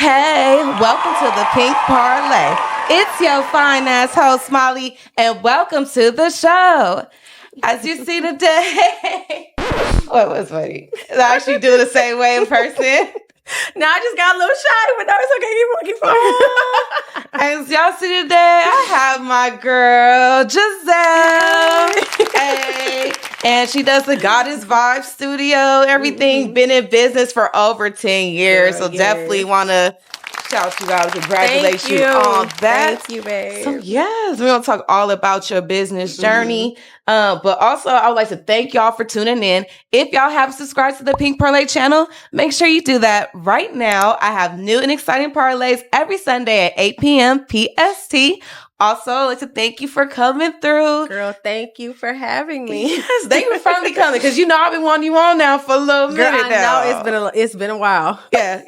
Hey, welcome to the Pink Parley. It's your fine ass host, Molly, and welcome to the show. As you see today, what was funny? I actually do the same way in person. Now I just got a little shy, but no, it's okay. Keep on. As y'all see today, I have my girl, Giselle. Hey. And she does the Goddess Vibe Studio, everything. Mm-hmm. Been in business for over 10 years. So definitely want to shout you out. Congratulate you on that. Thank you, babe. So yes, we're going to talk all about your business journey. But also, I would like to thank y'all for tuning in. If y'all have subscribed to the Pink Parlay channel, make sure you do that right now. I have new and exciting parlays every Sunday at 8 p.m. PST. Also, I'd like to thank you for coming through. Girl, thank you for having me. Yes, thank you for finally coming, because you know I've been wanting you on now for a little minute now. I know it's been a while. Yeah.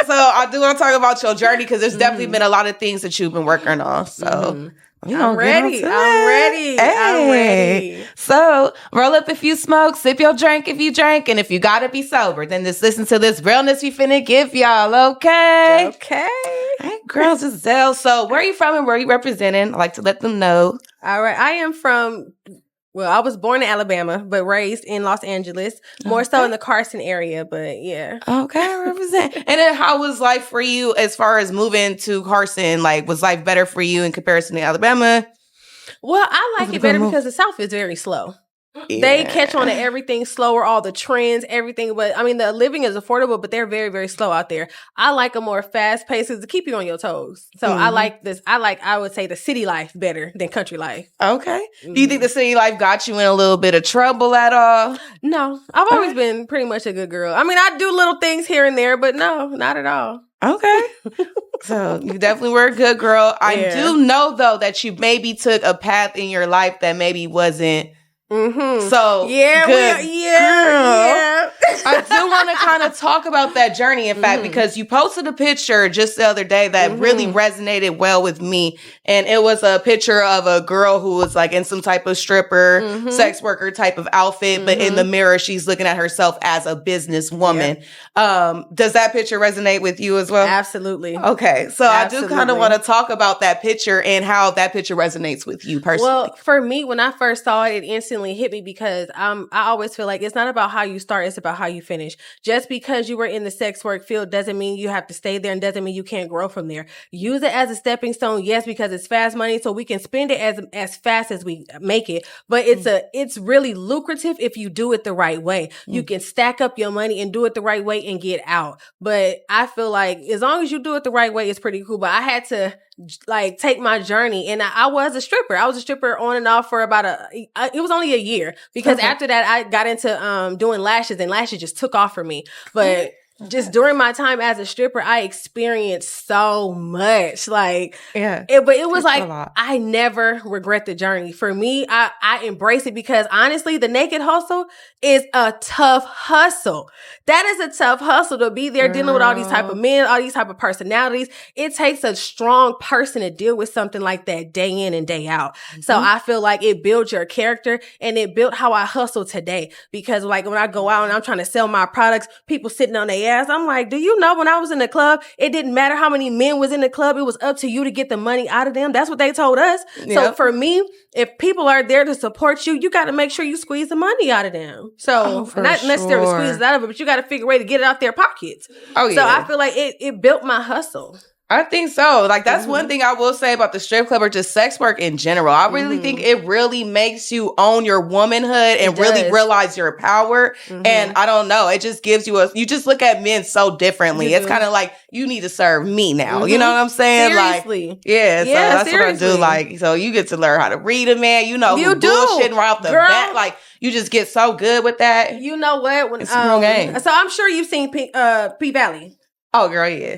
So I do want to talk about your journey, because there's definitely been a lot of things that you've been working on. So I'm ready. Hey. So roll up if you smoke, sip your drink if you drank, and if you gotta be sober, then just listen to this realness we finna give y'all, okay? Okay. Hey, girl, Giselle. So where are you from and where are you representing? I like to let them know. All right. I am from... Well, I was born in Alabama, but raised in Los Angeles, more so in the Carson area, but yeah. Okay, represent. And then how was life for you as far as moving to Carson? Like, was life better for you in comparison to Alabama? Well, I like it better because the South is very slow. Yeah. They catch on to everything slower, all the trends, everything. But I mean, the living is affordable, but they're very, very slow out there. I like a more fast pace to keep you on your toes. So I like this. I would say the city life better than country life. Okay. Do you think the city life got you in a little bit of trouble at all? No, I've always been pretty much a good girl. I mean, I do little things here and there, but no, not at all. Okay. So you definitely were a good girl. I do know, though, that you maybe took a path in your life that maybe wasn't so good. Yeah. I do want to kind of talk about that journey, in fact, because you posted a picture just the other day that really resonated well with me. And it was a picture of a girl who was like in some type of stripper, sex worker type of outfit, but in the mirror, she's looking at herself as a businesswoman. Does that picture resonate with you as well? Absolutely. Okay. So I do kind of want to talk about that picture and how that picture resonates with you personally. Well, for me, when I first saw it, it instantly hit me because I always feel like it's not about how you start, it's about how you finish. Just because you were in the sex work field doesn't mean you have to stay there and doesn't mean you can't grow from there. Use it as a stepping stone, yes, because it's fast money, so we can spend it as fast as we make it. But it's really lucrative if you do it the right way. You can stack up your money and do it the right way and get out. But I feel like as long as you do it the right way, it's pretty cool. But I had to like take my journey, and I was a stripper. I was a stripper on and off for about it was only a year, because after that I got into doing lashes, and lashes just took off for me. But just during my time as a stripper, I experienced so much. Like, but it was like, I never regret the journey. For me, I embrace it because honestly, the naked hustle is a tough hustle. That is a tough hustle to be there dealing with all these type of men, all these type of personalities. It takes a strong person to deal with something like that day in and day out. So I feel like it built your character, and it built how I hustle today. Because like when I go out and I'm trying to sell my products, people sitting on their ass, I'm like, do you know when I was in the club, it didn't matter how many men was in the club. It was up to you to get the money out of them. That's what they told us. Yep. So for me, if people are there to support you, you got to make sure you squeeze the money out of them. So not necessarily squeeze it out of it, but you got to figure a way to get it out their pockets. So I feel like it built my hustle. I think so. Like, that's one thing I will say about the strip club or just sex work in general. I really think it really makes you own your womanhood and really realize your power. And I don't know, it just gives you you just look at men so differently. It's kind of like, you need to serve me now. You know what I'm saying? Seriously. Like, so that's seriously what I do. Like, so you get to learn how to read a man. You know, you bullshitting right off the bat. Like, you just get so good with that. You know what? When, it's a real game. So I'm sure you've seen P-Valley. Oh, girl, yeah.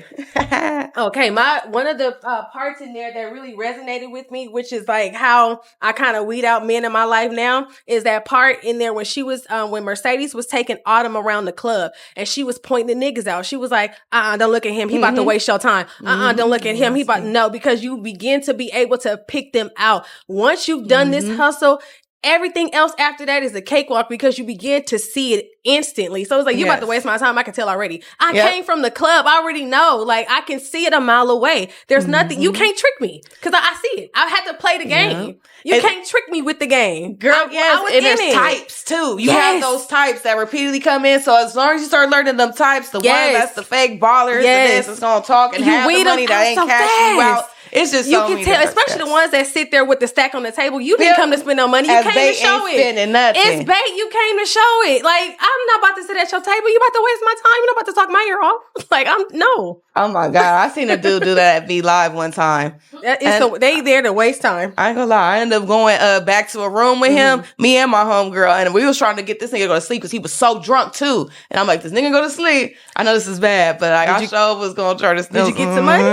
Okay, one of the parts in there that really resonated with me, which is like how I kind of weed out men in my life now, is that part in there when she was when Mercedes was taking Autumn around the club and she was pointing the niggas out. She was like, don't look at him. He about to waste your time. Don't look at him. He about no, because you begin to be able to pick them out. Once you've done this hustle, everything else after that is a cakewalk because you begin to see it instantly. So it's like, you about to waste my time. I can tell already. I came from the club. I already know. Like, I can see it a mile away. There's nothing. You can't trick me because I see it. I had to play the game. You can't trick me with the game. Girl, and there's types too. You have those types that repeatedly come in. So as long as you start learning them types, the one that's the fake ballers, and this is going to talk and have the money that ain't cashing you out. It's just you can tell, especially the ones that sit there with the stack on the table. You didn't come to spend no money. You came to show it. It's bait. You came to show it. Like, I'm not about to sit at your table. You about to waste my time. You're not about to talk my ear off. Like, no. Oh my God, I seen a dude do that at V Live one time. They there to waste time. I ain't gonna lie. I ended up going back to a room with him, me and my homegirl, and we was trying to get this nigga to go to sleep because he was so drunk too. And I'm like, this nigga go to sleep. I know this is bad, but like, I sure was gonna try to steal. Did you get some money?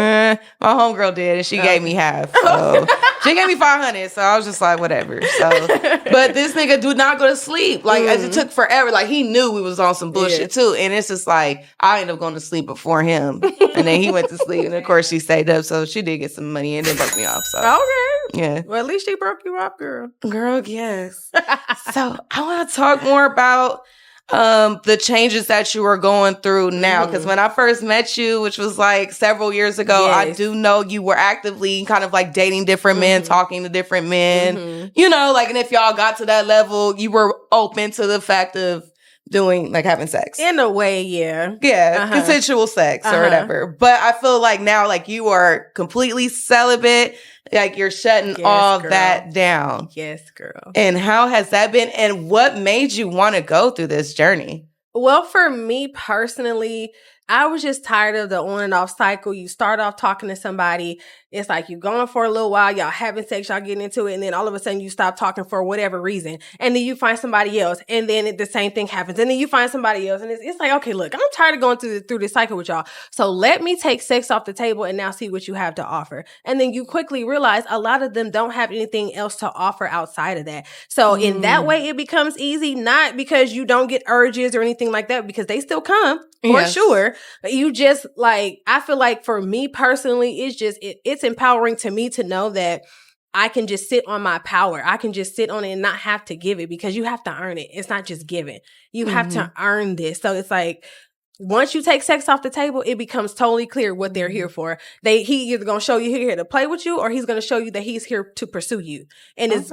My homegirl did, and she gave me half. So she gave me $500. So I was just like, whatever. So, but this nigga do not go to sleep. Like, as it took forever. Like, he knew we was on some bullshit too. And it's just like, I ended up going to sleep before him. And then he went to sleep. And of course, she stayed up. So she did get some money and then broke me off. So okay. Yeah. Well, at least she broke you off, girl. Girl, yes. So I want to talk more about the changes that you are going through now. Because when I first met you, which was like several years ago, I do know you were actively kind of like dating different men, talking to different men, you know, like, and if y'all got to that level, you were open to the fact of doing, like, having sex. In a way, yeah. Yeah, consensual sex or whatever. But I feel like now, like, you are completely celibate. Like, you're shutting all that down. Yes, girl. And how has that been? And what made you want to go through this journey? Well, for me personally, I was just tired of the on and off cycle. You start off talking to somebody. It's like you going for a little while, y'all having sex, y'all getting into it, and then all of a sudden you stop talking for whatever reason. And then you find somebody else, and then the same thing happens. And then you find somebody else, and it's like, okay, look, I'm tired of going through this cycle with y'all. So let me take sex off the table and now see what you have to offer. And then you quickly realize a lot of them don't have anything else to offer outside of that. So in that way, it becomes easy, not because you don't get urges or anything like that, because they still come. For sure. But you just, like, I feel like for me personally, it's just, it's empowering to me to know that I can just sit on my power. I can just sit on it and not have to give it, because you have to earn it. It's not just given. You have to earn this. So it's like, once you take sex off the table, it becomes totally clear what they're here for. He either going to show you he's here to play with you, or he's going to show you that he's here to pursue you. And it's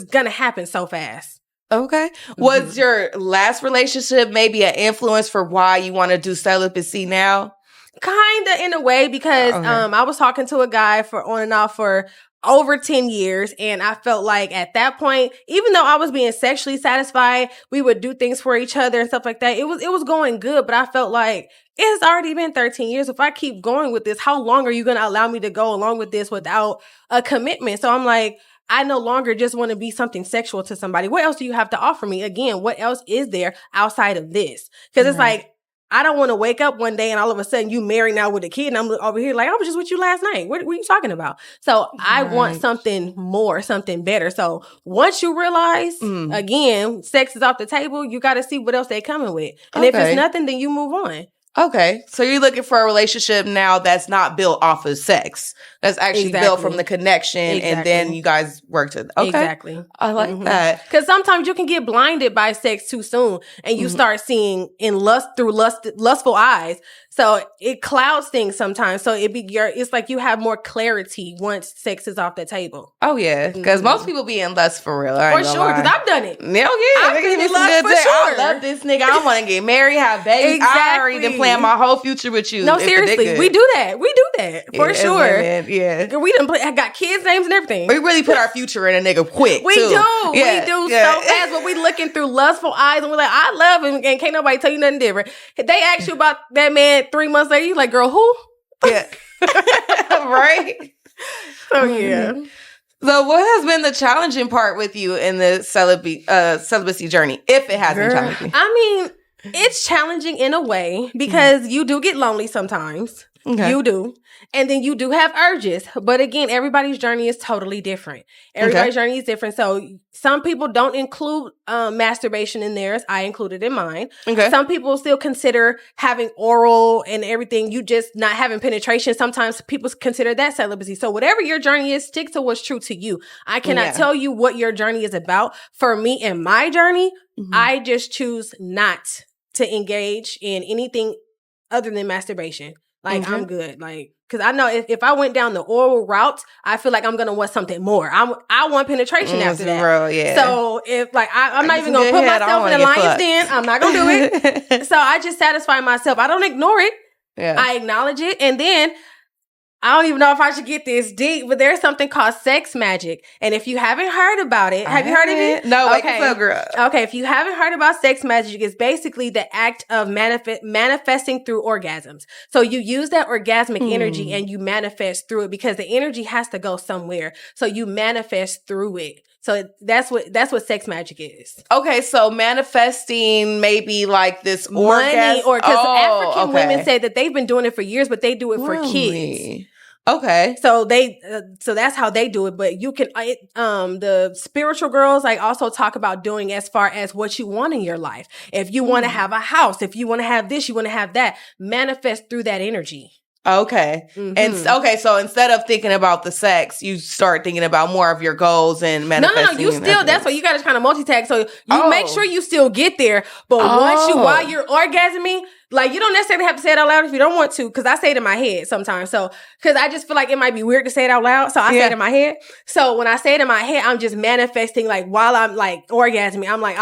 going to happen so fast. Okay. Was your last relationship maybe an influence for why you want to do celibacy now? Kind of, in a way, because I was talking to a guy for on and off for over 10 years. And I felt like at that point, even though I was being sexually satisfied, we would do things for each other and stuff like that. It was going good, but I felt like it's already been 13 years. If I keep going with this, how long are you going to allow me to go along with this without a commitment? So I'm like, I no longer just want to be something sexual to somebody. What else do you have to offer me? Again, what else is there outside of this? Because it's like, I don't want to wake up one day and all of a sudden you married now with a kid and I'm over here like, I was just with you last night. What are you talking about? So I want something more, something better. So once you realize, again, sex is off the table, you got to see what else they coming with. And if it's nothing, then you move on. Okay. So you're looking for a relationship now that's not built off of sex. That's actually built from the connection and then you guys work to okay. Exactly. I like that. Because sometimes you can get blinded by sex too soon and you start seeing in lustful eyes. So it clouds things sometimes. So it's like you have more clarity once sex is off the table. Oh yeah. Because most people be in lust for real. For sure. Because I've done it. Hell yeah. I've been in lust for sure. I love this nigga. I want to get married, have babies. Exactly. I already done planned my whole future with you. No, seriously. We do that. For sure. Yeah. We done I got kids' names and everything. We really put our future in a nigga quick. We do. So fast. But we looking through lustful eyes and we're like, I love him and can't nobody tell you nothing different. They ask you about that man 3 months later, you like, girl, who? Yeah. Right? So yeah. So what has been the challenging part with you in the celibacy journey, if it has been challenging? I mean, it's challenging in a way because you do get lonely sometimes. Okay. You do. And then you do have urges. But again, everybody's journey is totally different. Everybody's journey is different. So some people don't include masturbation in theirs. I included in mine. Okay. Some people still consider having oral and everything. You just not having penetration. Sometimes people consider that celibacy. So whatever your journey is, stick to what's true to you. I cannot tell you what your journey is about. For me and my journey, I just choose not to engage in anything other than masturbation. Like, I'm good. Like, because I know if I went down the oral route, I feel like I'm going to want something more. I want penetration after that. Real, yeah. So if like, I'm not even going to put myself in the lion's den. I'm not going to do it. So I just satisfy myself. I don't ignore it. Yeah. I acknowledge it. And then I don't even know if I should get this deep, but there's something called sex magic. And if you haven't heard about it, have you heard of it? No, okay. Wake us up, girl. Okay, if you haven't heard about sex magic, it's basically the act of manifesting through orgasms. So you use that orgasmic energy and you manifest through it because the energy has to go somewhere. So you manifest through it. So that's what sex magic is. Okay, so manifesting maybe like this money, or because African women say that they've been doing it for years, but they do it for kids. Okay, so so that's how they do it. But you can, the spiritual girls like also talk about doing as far as what you want in your life. If you want to have a house, if you want to have this, you want to have that, manifest through that energy. Okay. And so instead of thinking about the sex, you start thinking about more of your goals and manifesting. No, you still, that's why you got to kind of multitask. So you make sure you still get there. But while you're orgasming, like you don't necessarily have to say it out loud if you don't want to, because I say it in my head sometimes. So, because I just feel like it might be weird to say it out loud. So I say it in my head. So when I say it in my head, I'm just manifesting like while I'm like orgasming. I'm like,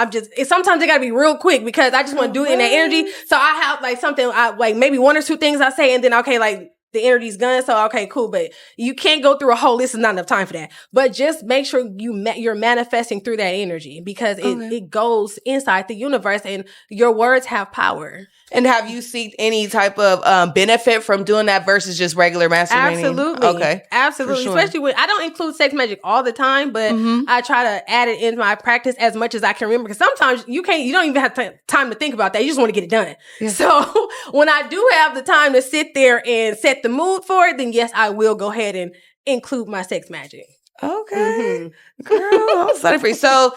sometimes it got to be real quick because I just want to do it in that energy. So I have like something, like maybe one or two things I say and then, okay, like, the energy's gone, so okay, cool. But you can't go through a whole list. There's not enough time for that. But just make sure you're manifesting through that energy because it goes inside the universe, and your words have power. And have you seen any type of benefit from doing that versus just regular masturbating? Absolutely. Okay. Absolutely. Sure. Especially when I don't include sex magic all the time, but I try to add it into my practice as much as I can remember. Because sometimes you don't even have time to think about that. You just want to get it done. Yeah. So when I do have the time to sit there and set the mood for it, then yes, I will go ahead and include my sex magic. Okay. Girl, I'm excited for you. So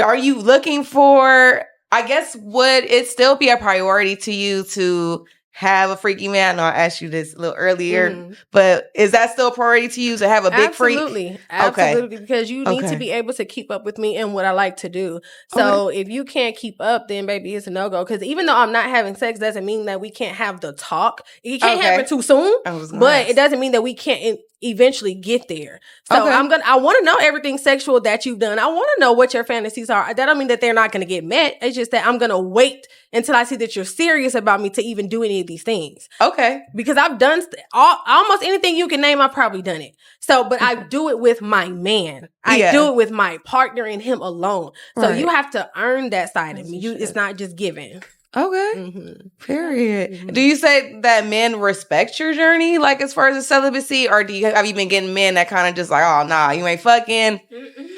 are you looking for, I guess, would it still be a priority to you to have a freaky man? I know I asked you this a little earlier, but is that still a priority to you to have a big freak? Absolutely, because you need to be able to keep up with me and what I like to do. So if you can't keep up, then baby, it's a no-go. Because even though I'm not having sex, doesn't mean that we can't have the talk. It can't happen too soon, but it doesn't mean that we can't eventually get there. So I want to know everything sexual that you've done. I want to know what your fantasies are. That don't mean that they're not going to get met. It's just that I'm going to wait until I see that you're serious about me to even do any of these things. Okay. Because I've done almost anything you can name, I've probably done it. So, but I do it with my man. I do it with my partner and him alone. So you have to earn that side of me. It's not just given. Okay. Period. Do you say that men respect your journey, like as far as the celibacy, or have you been getting men that kind of just like, oh nah, you ain't fucking?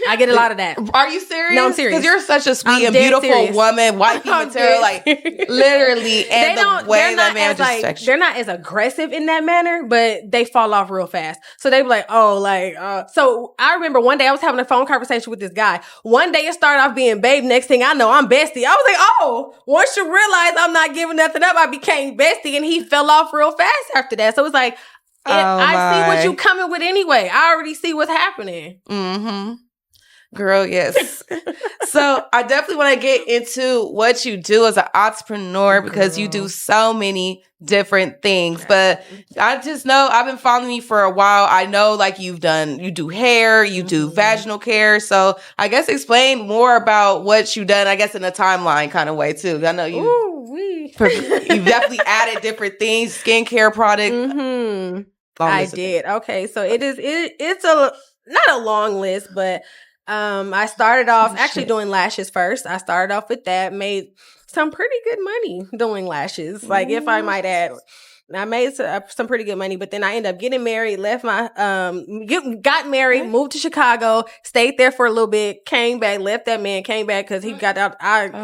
I get a lot of that. Are you serious? No, I'm serious. Because you're such a sweet and beautiful woman, wifey material, like literally, and the way that man just respects you. They're not as aggressive in that manner, but they fall off real fast. So they be like, so I remember one day I was having a phone conversation with this guy. One day it started off being babe. Next thing I know, I'm bestie. I was like, once you realize I'm not giving nothing up, I became bestie, and he fell off real fast after that. So it's like, I see what you coming with anyway. I already see what's happening. Girl, yes. So I definitely want to get into what you do as an entrepreneur because you do so many different things. But I just know I've been following you for a while. I know like you do hair, you do vaginal care. So I guess explain more about what you've done, I guess in a timeline kind of way too. I know you've definitely added different things, skincare product. I did. Okay. So it's not a long list, but I started off actually doing lashes first. I started off with that, made some pretty good money doing lashes. Like if I might add, I made some pretty good money, but then I ended up getting married, left my, got married, moved to Chicago, stayed there for a little bit, came back, left that man, came back because he got out,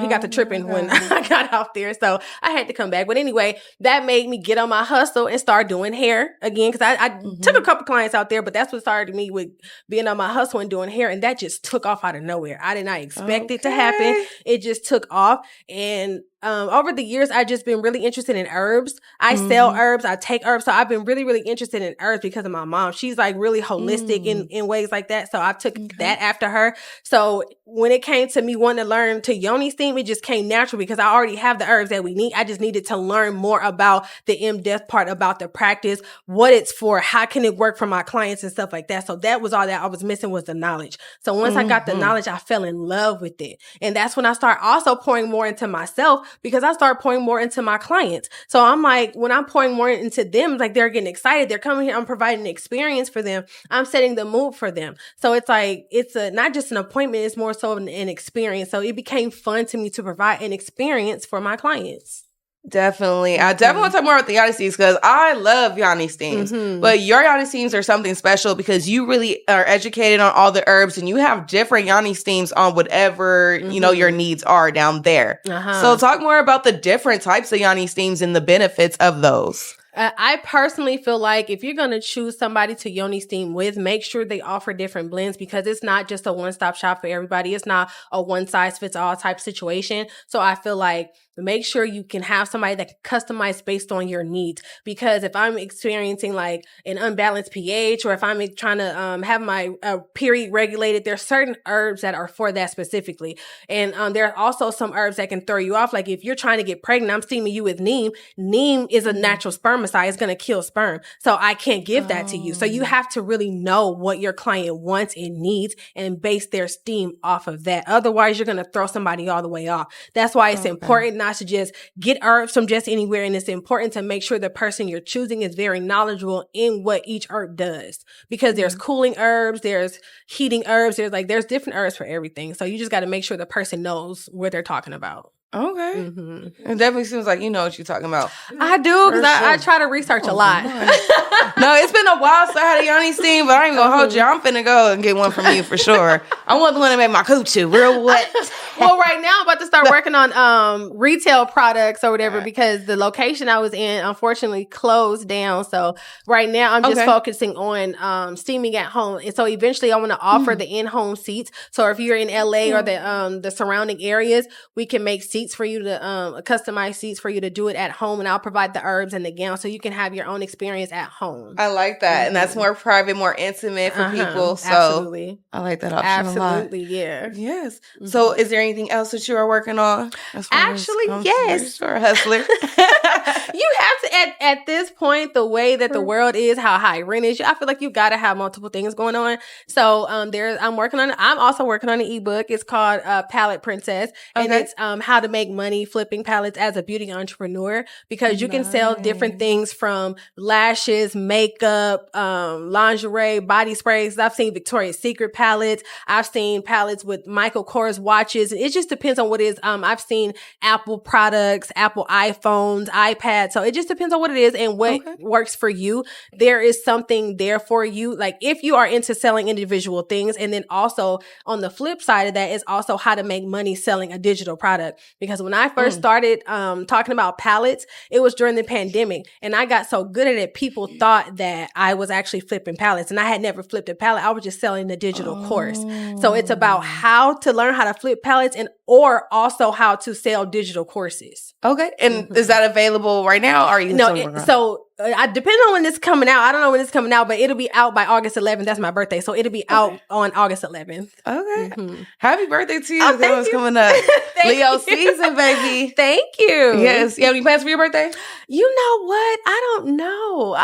he got to tripping when I got out there. So I had to come back. But anyway, that made me get on my hustle and start doing hair again. Cause I took a couple clients out there, but that's what started me with being on my hustle and doing hair. And that just took off out of nowhere. I did not expect it to happen. It just took off. And over the years, I've just been really interested in herbs. I sell herbs. I take herbs. So I've been really, really interested in herbs because of my mom. She's like really holistic in ways like that. So I took that after her. So when it came to me wanting to learn to Yoni steam, it just came natural because I already have the herbs that we need. I just needed to learn more about the in-depth part, about the practice, what it's for, how can it work for my clients and stuff like that. So that was all that I was missing, was the knowledge. So once I got the knowledge, I fell in love with it. And that's when I started also pouring more into myself, because I started pouring more into my clients. So I'm like, when I'm pouring more into them, like they're getting excited. They're coming here. I'm providing an experience for them. I'm setting the mood for them. So it's like, it's not just an appointment. It's more so an experience. So it became fun to me to provide an experience for my clients. Definitely. I definitely want to talk more about the Yoni steams because I love Yoni steams. But your Yoni steams are something special because you really are educated on all the herbs and you have different Yoni steams on whatever, you know, your needs are down there. So talk more about the different types of Yoni steams and the benefits of those. I personally feel like if you're going to choose somebody to Yoni steam with, make sure they offer different blends because it's not just a one-stop shop for everybody. It's not a one-size-fits-all type situation. So I feel like make sure you can have somebody that can customize based on your needs. Because if I'm experiencing like an unbalanced pH, or if I'm trying to have my period regulated, there's certain herbs that are for that specifically. And there are also some herbs that can throw you off. Like if you're trying to get pregnant, I'm steaming you with neem. Neem is a natural spermicide. It's going to kill sperm. So I can't give that to you. So you have to really know what your client wants and needs and base their steam off of that. Otherwise, you're going to throw somebody all the way off. That's why it's important not to just get herbs from just anywhere. And it's important to make sure the person you're choosing is very knowledgeable in what each herb does, because there's cooling herbs, there's heating herbs, there's different herbs for everything. So you just got to make sure the person knows what they're talking about. Okay. It definitely seems like you know what you're talking about. I do, because I try to research a lot. No, it's been a while since I had a Yoni steam, but I ain't gonna hold you. I'm finna go and get one from you for sure. I want the one that made my coochie real wet. Well, right now I'm about to start working on retail products or whatever, because the location I was in unfortunately closed down. So right now I'm just focusing on steaming at home. And so eventually I want to offer the in-home seats. So if you're in LA or the surrounding areas, we can make seats for you to customize seats for you to do it at home, and I'll provide the herbs and the gown so you can have your own experience at home. I like that. And that's more private, more intimate for people. So absolutely. I like that option a lot. Absolutely, yeah. Yes. So is there anything else that you are working on? Actually, yes. Or hustler. You have to, at this point, the way that the world is, how high rent is, I feel like you got to have multiple things going on. So I'm also working on an ebook. It's called Palette Princess. And it's how to make money flipping palettes as a beauty entrepreneur, because you can sell different things from lashes, makeup, lingerie, body sprays. I've seen Victoria's Secret palettes. I've seen palettes with Michael Kors watches. It just depends on what it is. I've seen Apple products, Apple iPhones, iPads. So it just depends on what it is and what works for you. There is something there for you. Like if you are into selling individual things, and then also on the flip side of that is also how to make money selling a digital product. Because when I first started talking about palettes, it was during the pandemic, and I got so good at it, people thought that I was actually flipping palettes, and I had never flipped a palette. I was just selling the digital course. So it's about how to learn how to flip palettes or also how to sell digital courses. Okay. And is that available right now? Or are you depending on when it's coming out. I don't know when it's coming out, but it'll be out by August 11th. That's my birthday. So it'll be out on August 11th. Okay. Happy birthday to you. That was coming up. Leo season, baby. Thank you. Yes. You have any plans for your birthday? You know what? I don't know.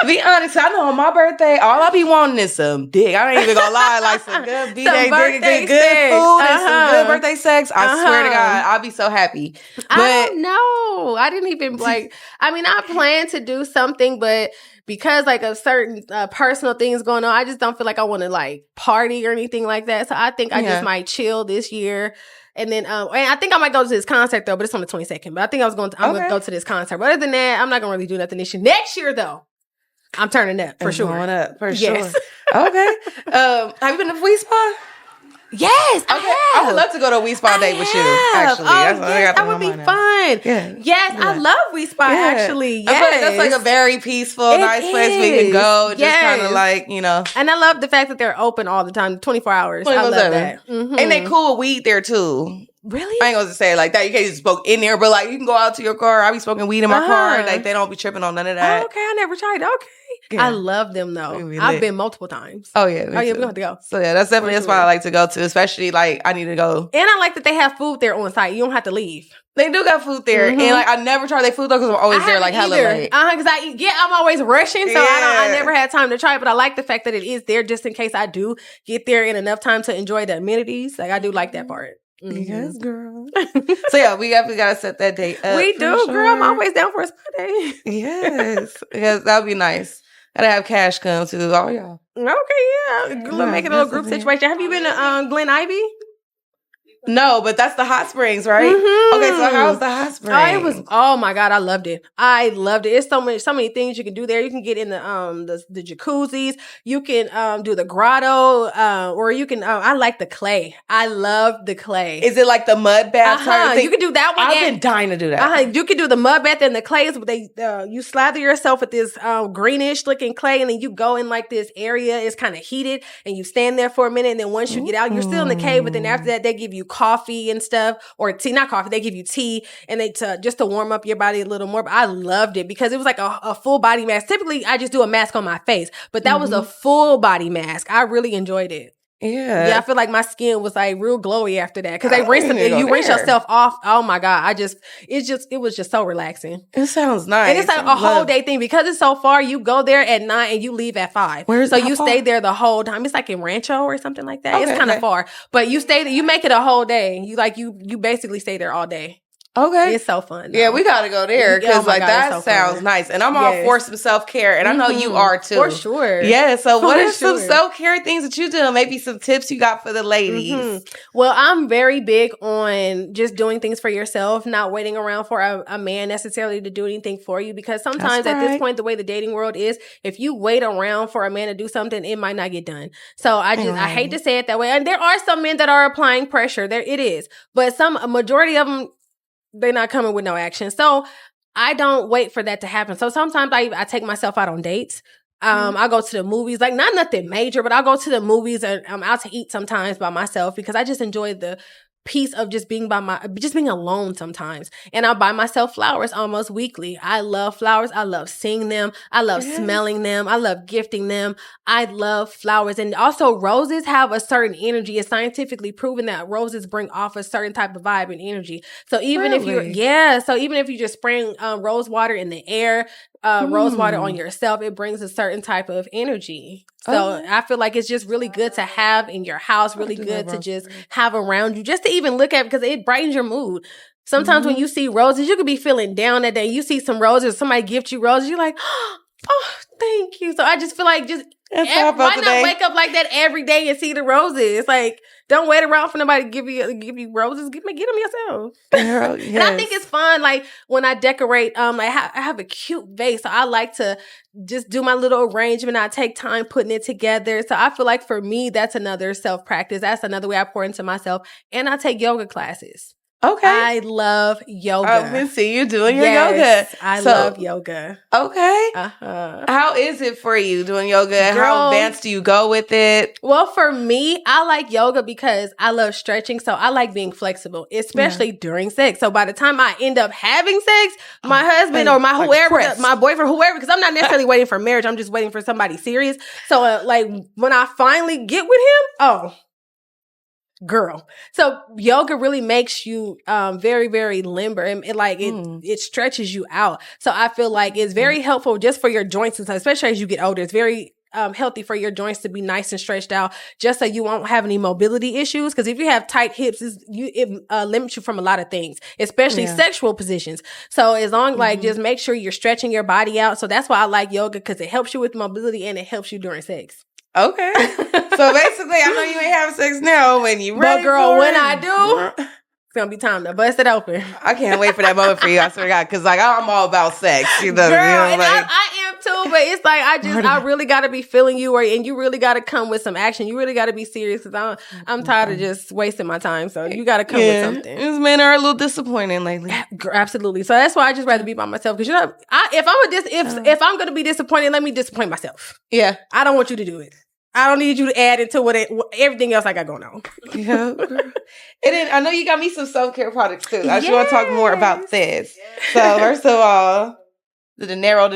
Be honest, I know on my birthday, all I be wanting is some dick. I ain't even gonna lie, like some good B-Day drinking, good food and some good birthday sex. I swear to God, I'll be so happy. But I don't know. I didn't even I plan to do something, but because like of certain personal things going on, I just don't feel like I want to like party or anything like that. So I think I just might chill this year. And then, and I think I might go to this concert though, but it's on the 22nd. But I think I'm going to go to this concert. But other than that, I'm not going to really do nothing this year. Next year though, I'm turning up for sure. Going up for sure. Okay. Have you been to We Spa? Yes, okay. I would love to go to a We Spa date with you. Actually, that would be fun. Yeah. Yes, I love We Spa. Actually, yes. I feel like that's like a very peaceful, nice place we can go. Just kind of like And I love the fact that they're open all the time, 24 hours. I love that. Mm-hmm. And they cool with weed there too. Really? I ain't gonna say it like that. You can't just smoke in there, but like you can go out to your car. I be smoking weed in my car. Like they don't be tripping on none of that. Oh, okay, I never tried. Okay. Yeah. I love them though. I've been multiple times. Oh yeah. We gonna have to go. So yeah, that's definitely a spot I like to go to, especially like I need to go. And I like that they have food there on site. You don't have to leave. They do got food there, and like I never try their food though because I'm always there like hella late. Because I'm always rushing, so I never had time to try it. But I like the fact that it is there just in case I do get there in enough time to enjoy the amenities. Like I do like that part. Mm-hmm. Yes, girl. So yeah, we gotta set that date up. We do, girl. I'm always down for a spa day. Yes, because that would be nice. Gotta have cash come too. Oh yeah. Okay, yeah. Make it a little group situation. Have you been to Glen Ivy? No, but that's the hot springs, right? Mm-hmm. Okay, so how's the hot springs? Oh my God, I loved it. It's so many things you can do there. You can get in the jacuzzis. You can do the grotto, or you can. I like the clay. I love the clay. Is it like the mud bath type of thing? You can do that one. I've been dying to do that. You can do the mud bath and the clay is you slather yourself with this greenish looking clay, and then you go in like this area. It's kind of heated, and you stand there for a minute, and then once you get out, you're still in the cave. But then after that, they give you coffee and stuff, or tea, not coffee. They give you tea and just to warm up your body a little more. But I loved it because it was like a full body mask. Typically, I just do a mask on my face, but that was a full body mask. I really enjoyed it. Yeah, I feel like my skin was like real glowy after that because they rinse yourself off. Oh my God, it was just so relaxing. It sounds nice, and it's like a whole day thing because it's so far. You go there at 9 and you leave at 5. So you stay there the whole time. It's like in Rancho or something like that. It's kind of far, but you stay there. You make it a whole day. You basically stay there all day. Okay. It's so fun. Though. Yeah, we got to go there because that sounds nice. And I'm all for some self-care. And I know you are too. For sure. Yeah. So what are some self-care things that you do? Maybe some tips you got for the ladies? Mm-hmm. Well, I'm very big on just doing things for yourself, not waiting around for a man necessarily to do anything for you. Because sometimes at this point, the way the dating world is, if you wait around for a man to do something, it might not get done. So I hate to say it that way. And there are some men that are applying pressure. There it is. But a majority of them, they're not coming with no action. So I don't wait for that to happen. So sometimes I take myself out on dates. I go to the movies, like not nothing major, but I'll go to the movies and I'm out to eat sometimes by myself because I just enjoy the piece of just being alone sometimes. And I buy myself flowers almost weekly. I love flowers. I love seeing them. I love smelling them. I love gifting them. I love flowers. And also roses have a certain energy. It's scientifically proven that roses bring off a certain type of vibe and energy. So even if you're just spraying rose water in the air, rose water on yourself, it brings a certain type of energy. So I feel like it's just really good to have in your house, really good to just have around you, just to even look at because it brightens your mood. Sometimes when you see roses, you could be feeling down that day. You see some roses, somebody gift you roses, you're like, oh, thank you. So I just feel like why not wake up like that every day and see the roses? It's like, don't wait around for nobody to give you roses. Get them yourself. Girl, yes. And I think it's fun. Like when I decorate, I have a cute vase. So I like to just do my little arrangement. I take time putting it together. So I feel like for me, that's another self-practice. That's another way I pour into myself. And I take yoga classes. Okay. I love yoga. I can see you doing your yoga. I love yoga. Okay. How is it for you doing yoga? Girl, how advanced do you go with it? Well, for me, I like yoga because I love stretching. So I like being flexible, especially during sex. So by the time I end up having sex, my husband or my boyfriend, whoever, because I'm not necessarily waiting for marriage. I'm just waiting for somebody serious. So when I finally get with him, girl. So yoga really makes you very, very limber, and it stretches you out. So I feel like it's very helpful just for your joints and stuff, especially as you get older. It's very healthy for your joints to be nice and stretched out, just so you won't have any mobility issues. Because if you have tight hips, it limits you from a lot of things, especially sexual positions. So as long just make sure you're stretching your body out. So that's why I like yoga, because it helps you with mobility and it helps you during sex. Okay. So basically, I know you ain't having sex now. When you ready, but girl, when I do, it's gonna be time to bust it open. I can't wait for that moment for you. I swear to God, because like I'm all about sex. You know, girl, and like, I am too. But it's like I really got to be feeling you, and you really got to come with some action. You really got to be serious, because I'm tired of just wasting my time. So you got to come with something. These men are a little disappointing lately. Absolutely. So that's why I just rather be by myself. Because if I'm gonna be disappointed, let me disappoint myself. Yeah, I don't want you to do it. I don't need you to add into everything else I got going on. Yeah. And I know you got me some self-care products too. I just want to talk more about this. So first of all, the dinero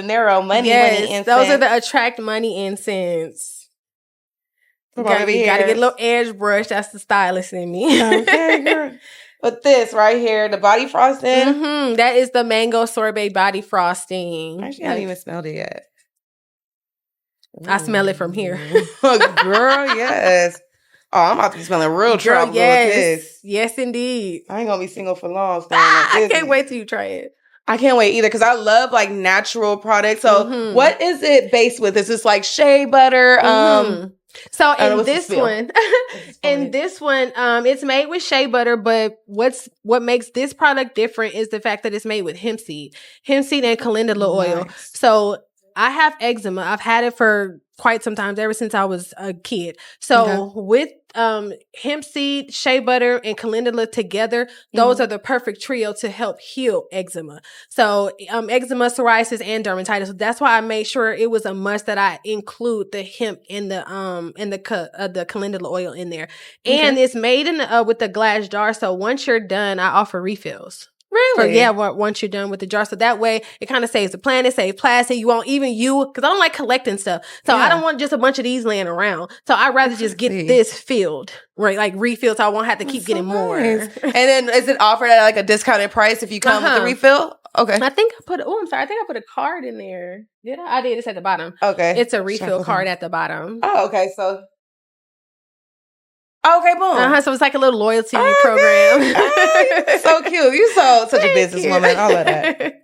money incense. Those are the attract money incense. You gotta get a little edge brush. That's the stylist in me. Okay, girl. But this right here, the body frosting. That is the mango sorbet body frosting. Actually, I haven't even smelled it yet. I smell it from here. Girl, yes. Oh, I'm about to be smelling real tropical with this. Yes, indeed. I ain't gonna be single for long. I can't wait till you try it. I can't wait either, because I love like natural products. So what is it based with? Is this like shea butter? So in this one, it's made with shea butter, but what makes this product different is the fact that it's made with hemp seed and calendula oil. So I have eczema. I've had it for quite some time, ever since I was a kid. So with hemp seed, shea butter, and calendula together, those are the perfect trio to help heal eczema. So eczema, psoriasis, and dermatitis. So that's why I made sure it was a must that I include the hemp and the calendula oil in there. And it's made with the glass jar. So once you're done, I offer refills. Really? Once you're done with the jar. So that way, it kind of saves the planet, saves plastic. You won't even because I don't like collecting stuff. So I don't want just a bunch of these laying around. So I'd rather just get this filled, right? Like refilled, so I won't have to keep getting more. And then is it offered at like a discounted price if you come with the refill? Okay. I think I put a card in there. Did I? I did. It's at the bottom. Okay. It's a refill card at the bottom. Oh, okay. So. Okay, boom. So it's like a little loyalty program. So cute. You such a businesswoman. I love that.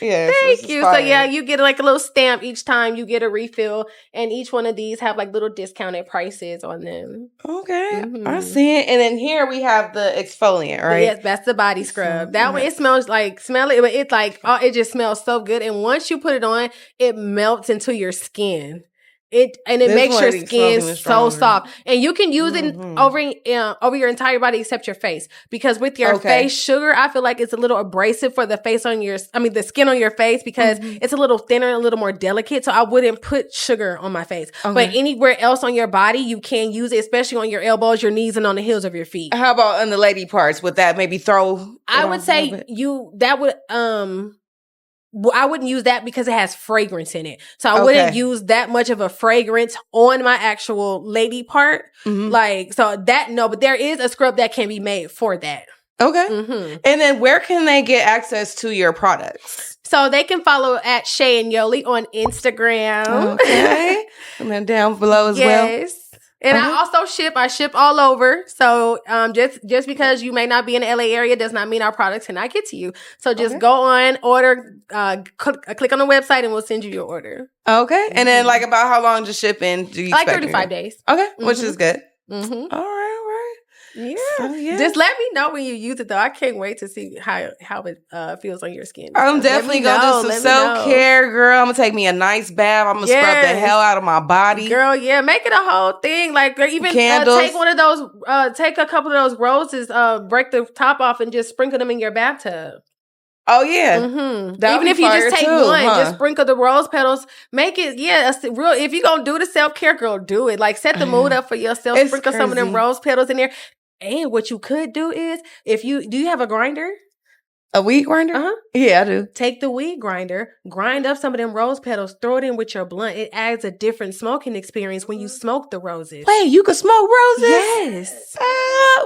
Yeah. Thank you. So you get like a little stamp each time you get a refill, and each one of these have like little discounted prices on them. Okay. I see it. And then here we have the exfoliant, right? Yes, that's the body scrub. That one, it smells like, but it's like, it just smells so good. And once you put it on, it melts into your skin. It makes your skin so soft, and you can use it over your entire body except your face, because with your face, sugar, I feel like it's a little abrasive for the the skin on your face, because it's a little thinner and a little more delicate. So I wouldn't put sugar on my face, but anywhere else on your body, you can use it, especially on your elbows, your knees, and on the heels of your feet. How about on the lady parts? Would that maybe throw? I would say I wouldn't use that because it has fragrance in it. So I wouldn't use that much of a fragrance on my actual lady part. But there is a scrub that can be made for that. Okay. And then where can they get access to your products? So they can follow at Shea and Yoli on Instagram. Okay. And then down below as well. Yes. And I also ship all over. So just because you may not be in the LA area does not mean our products cannot get to you. So just go on, order, click on the website, and we'll send you your order. Okay. And then like about how long does shipping do you expect? Like 35 days. Okay. Which is good. All right. Yeah. So, just let me know when you use it, though. I can't wait to see how it feels on your skin. I'm definitely going to do some self-care, girl. I'm going to take me a nice bath. I'm going to scrub the hell out of my body. Girl, make it a whole thing. Like, even take one of those, take a couple of those roses, break the top off, and just sprinkle them in your bathtub. Oh, yeah. Even if you just take one, just sprinkle the rose petals. Make it, real. If you're going to do the self-care, girl, do it. Like, set the mood up for yourself. Sprinkle some of them rose petals in there. And what you could do is, do you have a grinder? A weed grinder? Uh-huh. Yeah, I do. Take the weed grinder, grind up some of them rose petals, throw it in with your blunt. It adds a different smoking experience when you smoke the roses. Wait, you can smoke roses? Yes.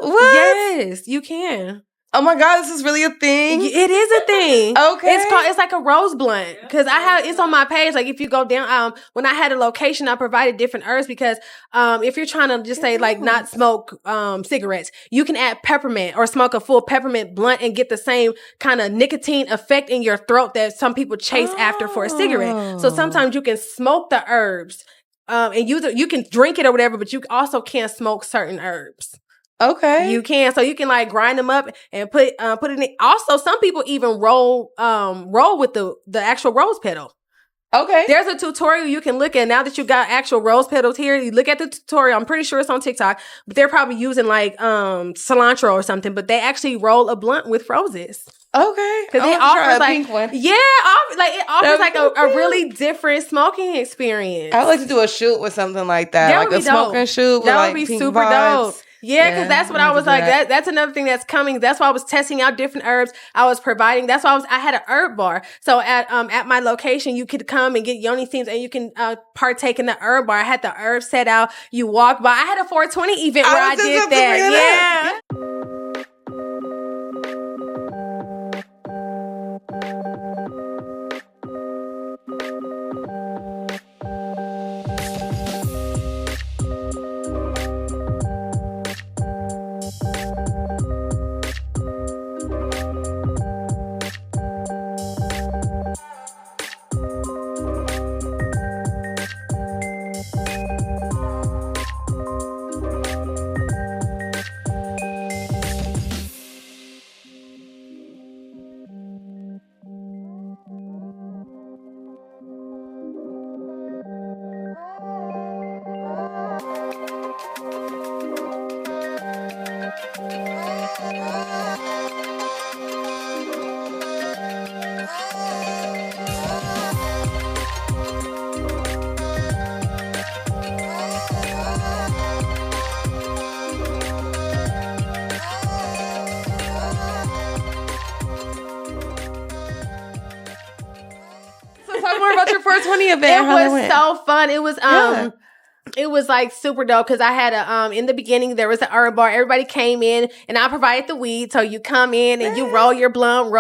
What? Yes, you can. Oh my God, this is really a thing? It is a thing. Okay. It's like a rose blunt. Because it's on my page. Like if you go down, when I had a location, I provided different herbs because if you're trying to just say like not smoke cigarettes, you can add peppermint or smoke a full peppermint blunt and get the same kind of nicotine effect in your throat that some people chase after for a cigarette. So sometimes you can smoke the herbs and you can drink it or whatever, but you also can't smoke certain herbs. Okay. You can. So you can like grind them up and put it in. Also, some people even roll with the actual rose petal. Okay. There's a tutorial you can look at now that you got actual rose petals here. You look at the tutorial. I'm pretty sure it's on TikTok, but they're probably using like cilantro or something, but they actually roll a blunt with roses. Okay. Because it offers like pink one. Yeah, it offers like a really different smoking experience. I would like to do a shoot with something like that. That like would a be dope. smoking shoot with That like would be pink super vibes. dope. Yeah, because that's what I was like. That's another thing that's coming. That's why I was testing out different herbs. I was providing. That's why I had an herb bar. So at my location, you could come and get Yoni themes, and you can partake in the herb bar. I had the herbs set out. You walk by. I had a 420 event where I did that. Yeah. Talk more about your 420 event. It was so fun. It was It was like super dope because I had in the beginning there was an herb bar. Everybody came in and I provided the weed. So you come in and you roll your blunt,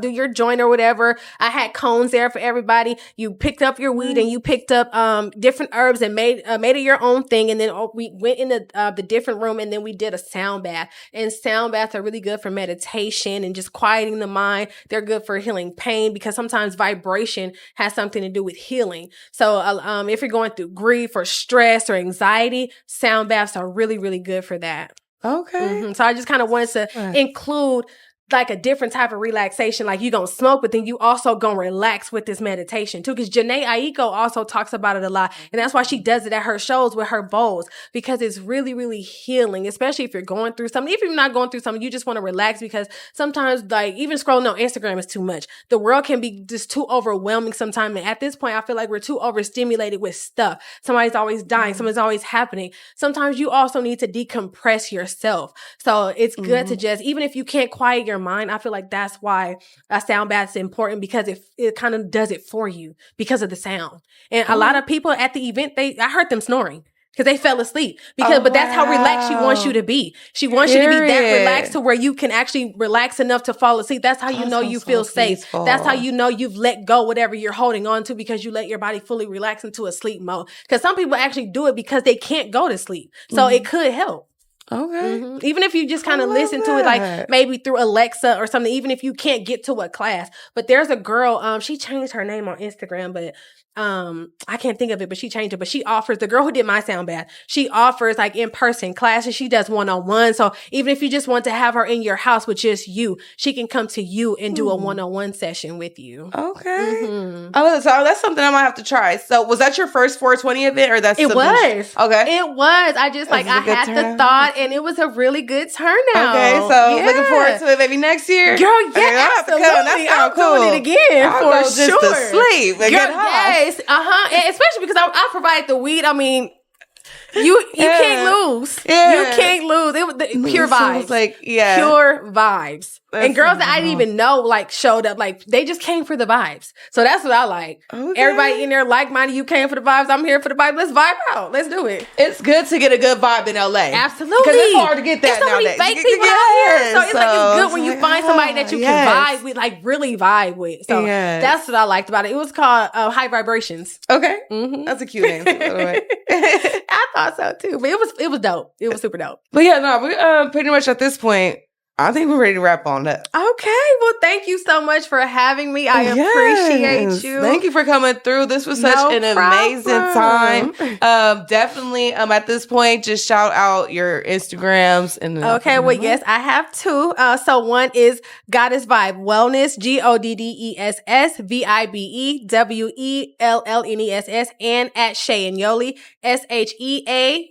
do your joint or whatever. I had cones there for everybody. You picked up your weed and you picked up different herbs and made it your own thing. And then we went in the different room and then we did a sound bath. And sound baths are really good for meditation and just quieting the mind. They're good for healing pain because sometimes vibration has something to do with healing. So if you're going through grief or stress or anxiety, sound baths are really, really good for that. Okay. Mm-hmm. So I just kind of wanted to include like a different type of relaxation. Like you gonna smoke, but then you also gonna relax with this meditation too. Because Janae Aiko also talks about it a lot. And that's why she does it at her shows with her bowls. Because it's really, really healing. Especially if you're going through something. If you're not going through something, you just want to relax. Because sometimes like even scrolling on Instagram is too much. The world can be just too overwhelming sometimes. And at this point, I feel like we're too overstimulated with stuff. Somebody's always dying. Something's always happening. Sometimes you also need to decompress yourself. So it's good to just, even if you can't quiet your mind, I feel like that's why a sound bath is important because it kind of does it for you because of the sound. And a lot of people at the event, I heard them snoring because they fell asleep but that's how relaxed she wants you to be. She wants you to be that relaxed to where you can actually relax enough to fall asleep. That's how you know you feel safe. That's how you know you've let go whatever you're holding on to because you let your body fully relax into a sleep mode. Because some people actually do it because they can't go to sleep. So it could help. Okay. Mm-hmm. Even if you just kind of listen to it, like maybe through Alexa or something, even if you can't get to a class. But there's a girl, she changed her name on Instagram, but I can't think of it, but she changed it. But she offers, the girl who did my sound bath, she offers like in-person classes. She does one-on-one. So even if you just want to have her in your house with just you, she can come to you and do a one-on-one session with you. Okay. Mm-hmm. Oh, so that's something I might have to try. So was that your first 420 event or that's it was. Okay. It was. I just I had the thought and it was a really good turnout. Okay. So looking forward to it maybe next year. Girl, yeah, absolutely. I'm doing it again I'll for sure. Just to sleep and get high. Yes. And especially because I provided the weed. I mean, You can't lose. Yeah. You can't lose. It was pure vibes. Was like, yeah. Pure vibes. That's and girls that I didn't even know like showed up. Like they just came for the vibes. So that's what I like. Okay. Everybody in there like-minded. You came for the vibes. I'm here for the vibe. Let's vibe out. Let's do it. It's good to get a good vibe in LA. Absolutely. Because it's hard to get that There's so nowadays. many fake people out here. So it's good when you like, find somebody that you can vibe with, like really vibe with. So that's what I liked about it. It was called High Vibrations. Okay. Mm-hmm. That's a cute name. By the way. I thought so too. But it was dope. It was super dope. But yeah, no, we pretty much at this point, I think we're ready to wrap on that. Okay. Well, thank you so much for having me. I appreciate you. Thank you for coming through. This was such an amazing time. Definitely at this point, just shout out your Instagrams. And okay. Well, yes, I have two. So one is Goddess Vibe Wellness, GODDESS VIBE WELLNESS, and Shea and Yoli, SHEAYOLI.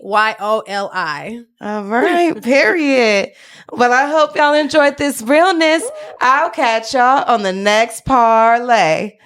All right. Period. Well, I hope y'all enjoyed this realness. I'll catch y'all on the next parlay.